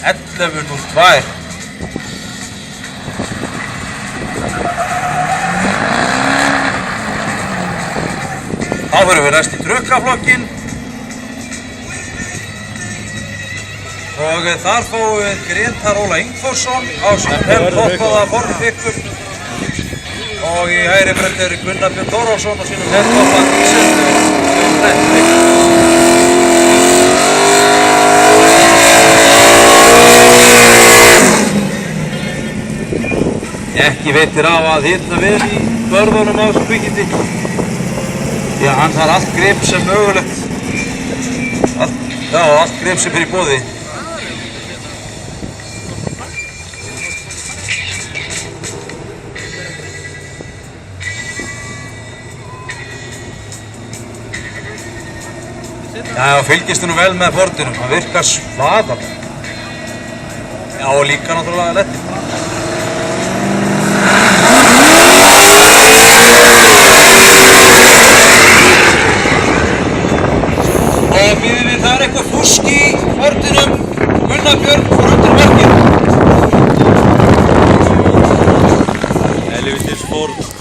11.02. Þá förum við næst í trukkaflokkinn og þar fáum við Grétar Óla Ingþórsson á sem heltoppaða Ford Pickup og í hægri bretti er Gunnar Björn Þórólfsson á sínum heltoppaða dísilbíl. Ekki veitir af að hitna vel í börðunum á þessu kvikindi. Því að hann þarf allt grip sem mögulegt. Allt grip sem er í boði. Já, fylgist nú vel með Fordinum. Hann virkar svaðalega. Já, og líka náttúrulega lettið. Og býðum við þar eitthvað fúsk í Fordinum. Gunnar Björn fór undir merkið. Helvítis Ford.